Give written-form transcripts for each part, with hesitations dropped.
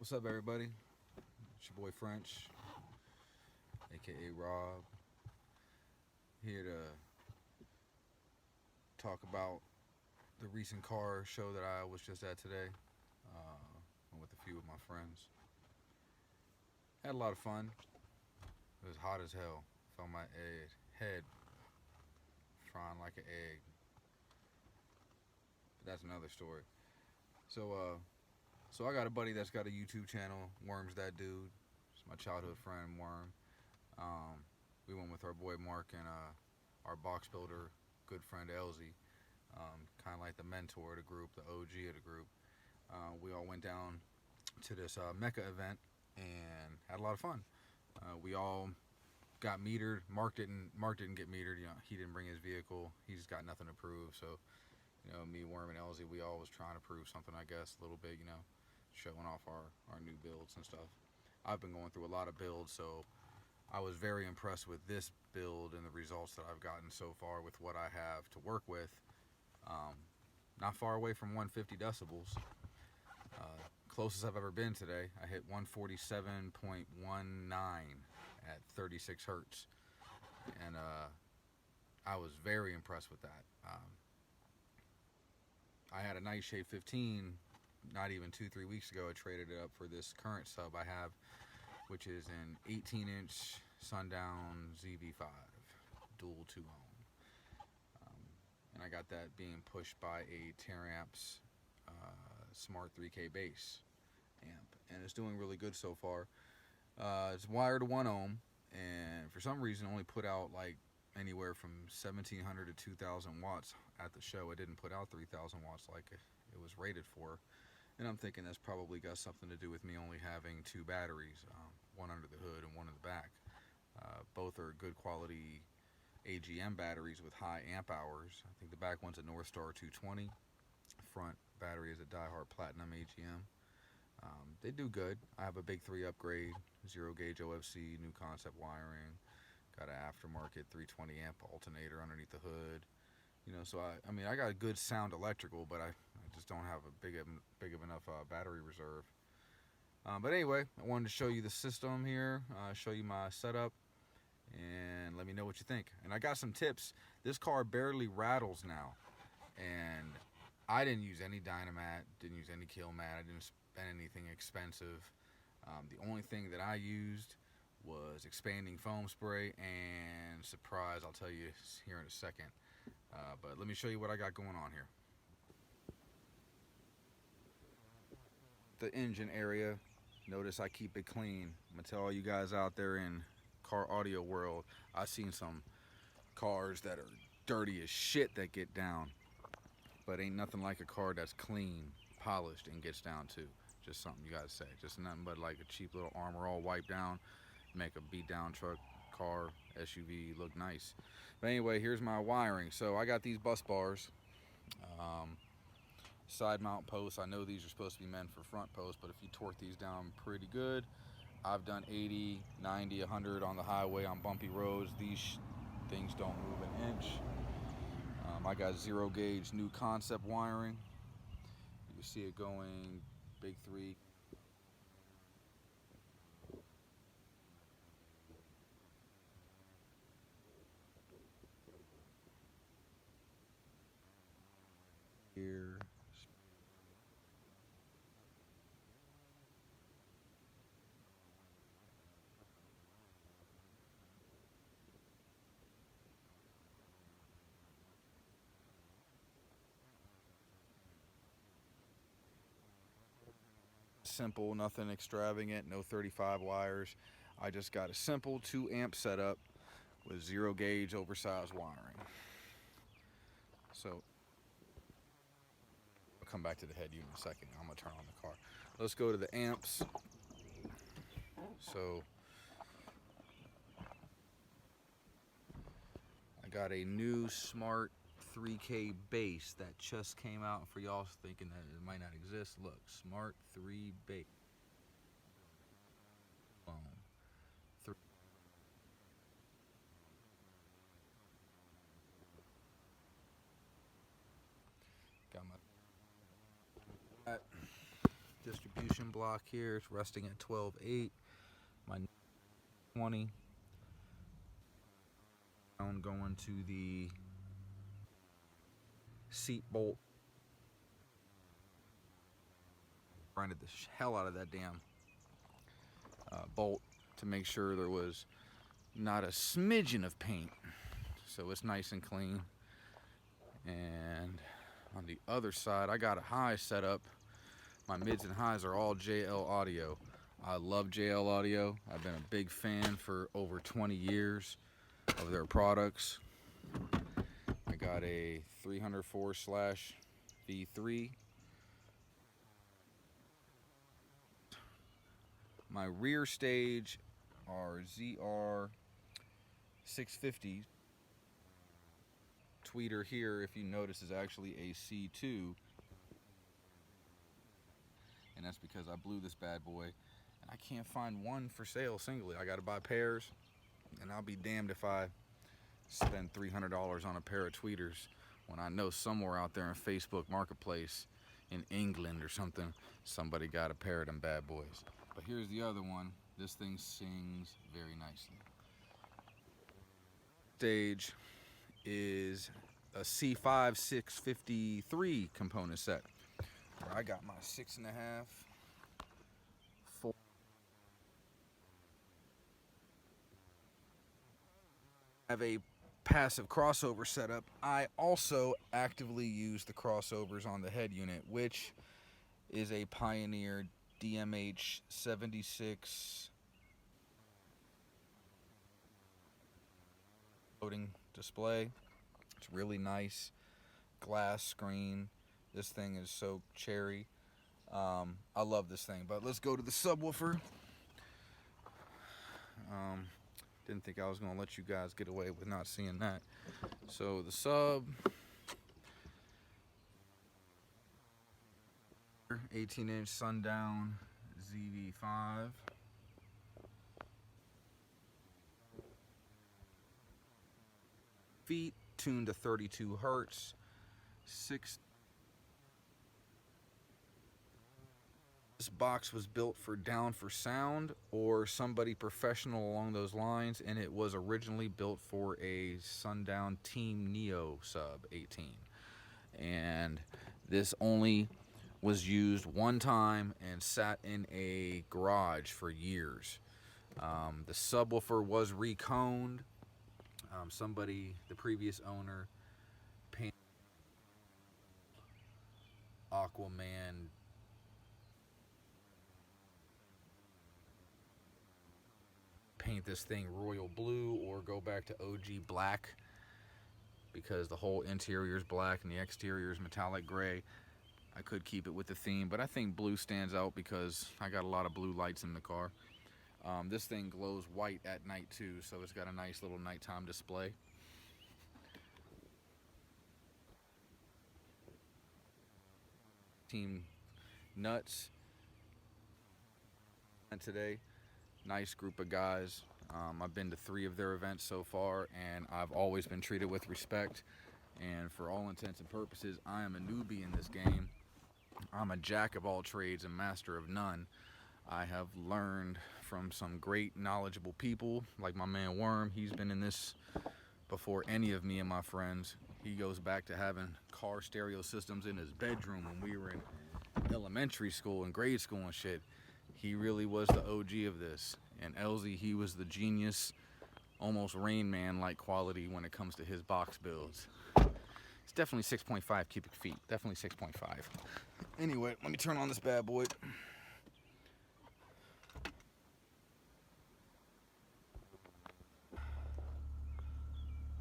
What's up, everybody? It's your boy French, aka Rob, here to talk about the recent car show that I was just at today. Went with a few of my friends. Had a lot of fun. It was hot as hell. Felt my head frying like an egg. But that's another story. So I got a buddy that's got a YouTube channel. Worm's that dude. It's my childhood friend Worm. We went with our boy Mark and our box builder, good friend Elsie. Kind of like the mentor of the group, the OG of the group. We all went down to this Mecca event and had a lot of fun. We all got metered. Mark didn't get metered. You know, he didn't bring his vehicle. He's got nothing to prove. So, you know, me, Worm, and Elsie, we all was trying to prove something, I guess, a little bit. You know, showing off our new builds and stuff. I've been going through a lot of builds, so I was very impressed with this build and the results that I've gotten so far with what I have to work with. Not far away from 150 decibels. Closest I've ever been today. I hit 147.19 at 36 hertz, and I was very impressed with that. I had a Nightshade 15 not even 2-3 weeks ago. I traded it up for this current sub I have, which is an 18-inch Sundown ZV5 dual 2-ohm. And I got that being pushed by a Taramps Smart 3K bass amp, and it's doing really good so far. It's wired to 1 ohm, and for some reason only put out like anywhere from 1700 to 2000 watts at the show. It didn't put out 3000 watts like it was rated for, and I'm thinking that's probably got something to do with me only having 2 batteries, one under the hood and one in the back. Both are good quality AGM batteries with high amp hours. I think the back one's a North Star 220. Front battery is a Die-Hard Platinum AGM. They do good. I have a big 3 upgrade, 0 gauge OFC, KnuKoncepts wiring. Got an aftermarket 320 amp alternator underneath the hood. You know, so I mean, I got a good sound electrical, but I just don't have a big of enough battery reserve. But anyway, I wanted to show you the system here, show you my setup, and let me know what you think. And I got some tips. This car barely rattles now, and I didn't use any Dynamat, didn't use any kill mat, I didn't spend anything expensive. The only thing that I used was expanding foam spray, and surprise, I'll tell you here in a second. But let me show you what I got going on here. The engine area, notice I keep it clean. I'm gonna tell all you guys out there in car audio world, I've seen some cars that are dirty as shit that get down, but ain't nothing like a car that's clean, polished, and gets down too. Just something you gotta say. Just nothing but like a cheap little armor all wiped down, make a beat down truck, car, SUV look nice. But anyway, here's my wiring. So I got these bus bars, side mount posts. I know these are supposed to be meant for front posts, but if you torque these down pretty good, I've done 80, 90, 100 on the highway on bumpy roads. These things don't move an inch. I got 0 gauge KnuKoncepts wiring. You see it going big 3. Here. Simple, nothing extravagant, no 35 wires. I just got a simple 2 amp setup with 0 gauge oversized wiring. So I'll come back to the head unit in a second. I'm gonna turn on the car. Let's go to the amps. So I got a new Smart 3K bass that just came out. For y'all thinking that it might not exist, look, Smart 3 bass. Got my distribution block here. It's resting at 12.8. My 20. I'm going to the seat bolt. Grinded the hell out of that damn bolt to make sure there was not a smidgen of paint, so it's nice and clean. And on the other side, I got a high set up. My mids and highs are all JL Audio. I love JL Audio. I've been a big fan for over 20 years of their products. I got a 304/V3. My rear stage are ZR650. Tweeter here, if you notice, is actually a C2. And that's because I blew this bad boy. And I can't find one for sale singly. I gotta buy pairs. And I'll be damned if I spend $300 on a pair of tweeters when I know somewhere out there in Facebook Marketplace in England or something, somebody got a pair of them bad boys. But here's the other one. This thing sings very nicely. Stage is a C5 653 component set. Where I got my 6.5, 4. I have a passive crossover setup. I also actively use the crossovers on the head unit, which is a Pioneer DMH 76 loading display. It's really nice. Glass screen. This thing is so cherry. I love this thing. But let's go to the subwoofer. Didn't think I was going to let you guys get away with not seeing that. So the sub, 18-inch Sundown ZV5. Feet tuned to 32 hertz. 6. This box was built for Down for Sound or somebody professional along those lines, and it was originally built for a Sundown Team Neo sub 18. And this only was used one time and sat in a garage for years. The subwoofer was reconed. Somebody, the previous owner, painted Aquaman paint this thing royal blue or go back to OG black, because the whole interior is black and the exterior is metallic gray. I could keep it with the theme, but I think blue stands out because I got a lot of blue lights in the car. This thing glows white at night too, so it's got a nice little nighttime display. Team Nuts today. Nice group of guys. I've been to 3 of their events so far, and I've always been treated with respect. And for all intents and purposes, I am a newbie in this game. I'm a jack of all trades and master of none. I have learned from some great knowledgeable people, like my man Worm. He's been in this before any of me and my friends. He goes back to having car stereo systems in his bedroom when we were in elementary school and grade school and shit. He really was the OG of this. And Elzy, he was the genius, almost Rain Man-like quality when it comes to his box builds. It's definitely 6.5 cubic feet. Definitely 6.5. Anyway, let me turn on this bad boy.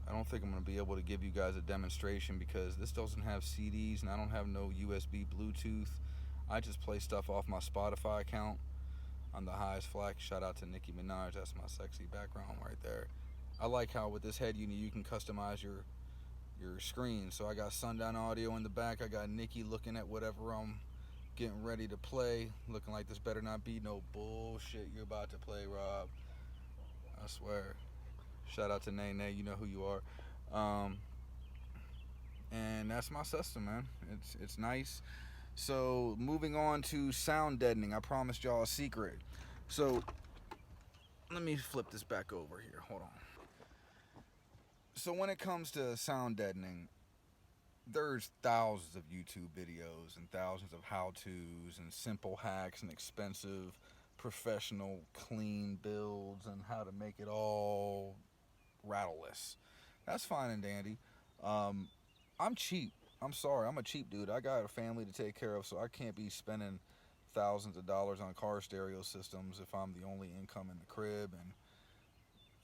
I don't think I'm going to be able to give you guys a demonstration because this doesn't have CDs and I don't have no USB Bluetooth. I just play stuff off my Spotify account on the highest flag. Shout out to Nicki Minaj. That's my sexy background right there. I like how with this head unit you can customize your screen. So I got Sundown Audio in the back. I got Nicki looking at whatever I'm getting ready to play. Looking like this better not be no bullshit you're about to play, Rob. I swear. Shout out to Nay Nay, you know who you are. And that's my system, man. It's nice. So moving on to sound deadening. I promised y'all a secret. So let me flip this back over here. Hold on. So when it comes to sound deadening, there's thousands of YouTube videos and thousands of how-tos and simple hacks and expensive professional clean builds and how to make it all rattleless. That's fine and dandy. I'm cheap. I'm sorry, I'm a cheap dude. I got a family to take care of, so I can't be spending thousands of dollars on car stereo systems if I'm the only income in the crib, and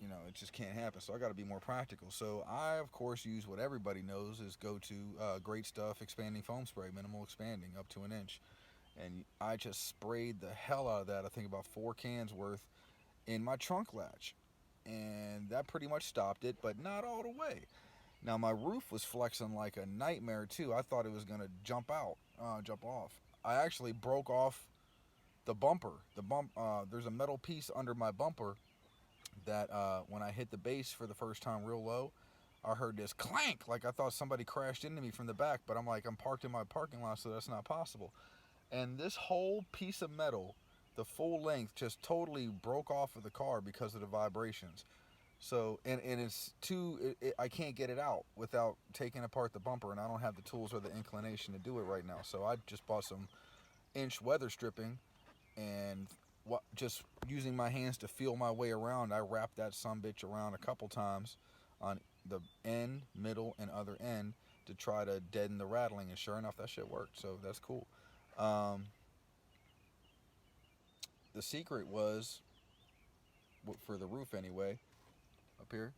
you know, it just can't happen. So I got to be more practical. So I, of course, use what everybody knows is go to Great Stuff expanding foam spray, minimal expanding up to 1 inch. And I just sprayed the hell out of that. I think about 4 cans worth in my trunk latch. And that pretty much stopped it, but not all the way. Now my roof was flexing like a nightmare too. I thought it was gonna jump off. I actually broke off the bumper. There's a metal piece under my bumper that when I hit the base for the first time real low, I heard this clank, like I thought somebody crashed into me from the back, but I'm like, I'm parked in my parking lot, so that's not possible. And this whole piece of metal, the full length, just totally broke off of the car because of the vibrations. So, and it's I can't get it out without taking apart the bumper, and I don't have the tools or the inclination to do it right now. So I just bought some inch weather stripping, and just using my hands to feel my way around, I wrapped that sumbitch around a couple times on the end, middle, and other end to try to deaden the rattling, and sure enough, that shit worked. So that's cool. The secret was, for the roof anyway, up here,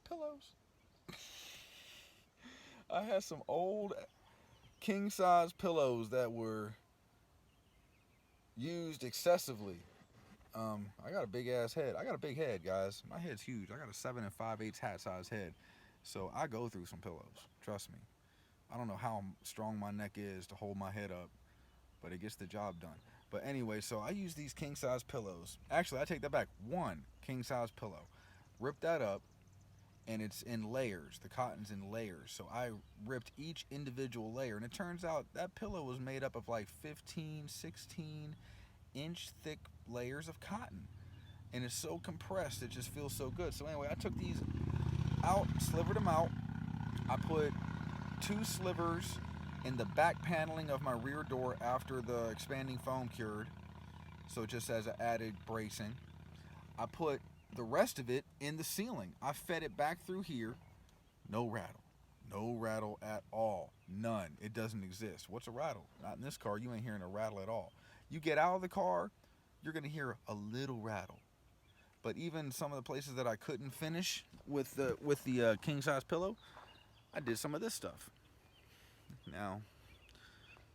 pillows. I had some old king size pillows that were used excessively. I got a big ass head. I got a big head, guys. My head's huge. I got a 7 5/8 hat size head. So I go through some pillows. Trust me. I don't know how strong my neck is to hold my head up, but it gets the job done. But anyway, so I use these king size pillows. Actually, I take that back. 1 king size pillow. Rip that up, and it's in layers. The cotton's in layers. So I ripped each individual layer, and it turns out that pillow was made up of like 15, 16 inch thick layers of cotton, and it's so compressed, it just feels so good. So anyway, I took these out, slivered them out. I put 2 slivers in the back paneling of my rear door after the expanding foam cured, so just as an added bracing. I put the rest of it in the ceiling. I fed it back through here. No rattle at all. None. It doesn't exist. What's a rattle? Not in this car. You ain't hearing a rattle at all. You get out of the car, you're gonna hear a little rattle. But even some of the places that I couldn't finish with the king size pillow, I did some of this stuff. Now,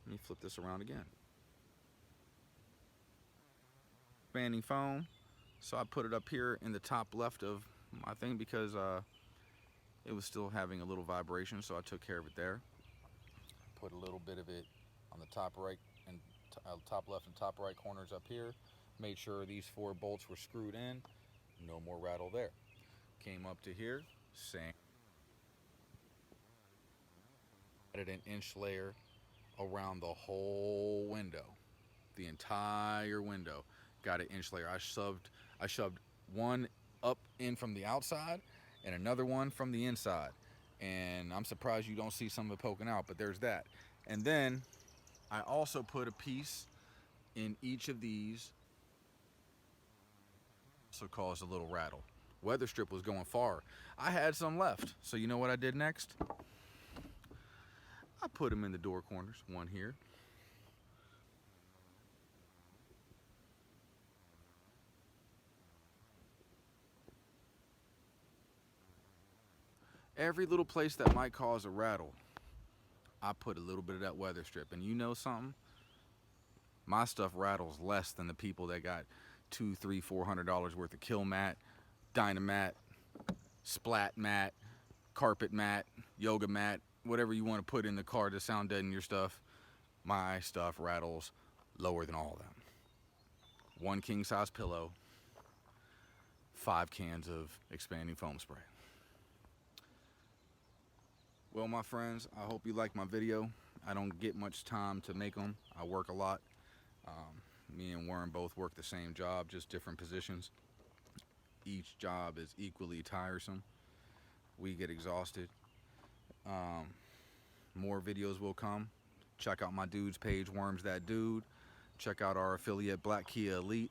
let me flip this around again. Expanding foam. So I put it up here in the top left of my thing because it was still having a little vibration, so I took care of it there. Put a little bit of it on the top right and top left and top right corners up here. Made sure these 4 bolts were screwed in. No more rattle there. Came up to here, same. Added an inch layer around the whole window, the entire window. Got an inch layer. I shoved one up in from the outside and another one from the inside. And I'm surprised you don't see some of it poking out, but there's that. And then I also put a piece in each of these, so caused a little rattle. Weather strip was going far. I had some left, so you know what I did next? I put them in the door corners, one here. Every little place that might cause a rattle, I put a little bit of that weather strip. And you know something? My stuff rattles less than the people that got $200, $300, $400 worth of kill mat, dynamat, splat mat, carpet mat, yoga mat, whatever you want to put in the car to sound deaden your stuff. My stuff rattles lower than all of them. 1 king size pillow, 5 cans of expanding foam spray. Well, my friends, I hope you liked my video. I don't get much time to make them. I work a lot. Me and Worm both work the same job, just different positions. Each job is equally tiresome. We get exhausted. More videos will come. Check out my dude's page, Worm's That Dude. Check out our affiliate, Black Kia Elite.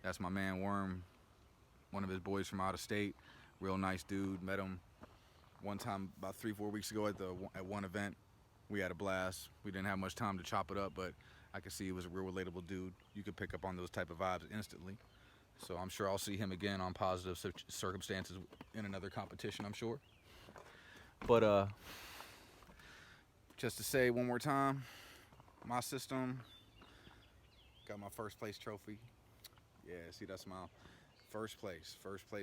That's my man Worm, one of his boys from out of state. Real nice dude. Met him one time about 3-4 weeks ago at one event. We had a blast. We didn't have much time to chop it up, but I could see he was a real relatable dude. You could pick up on those type of vibes instantly. So I'm sure I'll see him again on positive circumstances in another competition, I'm sure. But just to say one more time, my system got my first place trophy. Yeah, see that smile? First place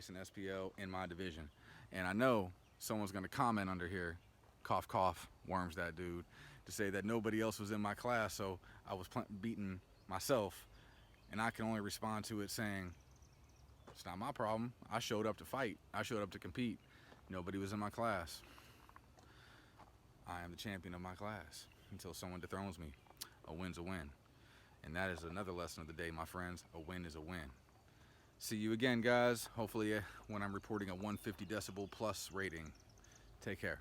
in SPL in my division. And I know someone's gonna comment under here, cough cough, Worm's That Dude, to say that nobody else was in my class, so I was beating myself. And I can only respond to it saying, it's not my problem. I showed up to fight. I showed up to compete. Nobody was in my class. I am the champion of my class until someone dethrones me. A win's a win. And that is another lesson of the day, my friends. A win is a win. See you again, guys. Hopefully when I'm reporting a 150 decibel plus rating. Take care.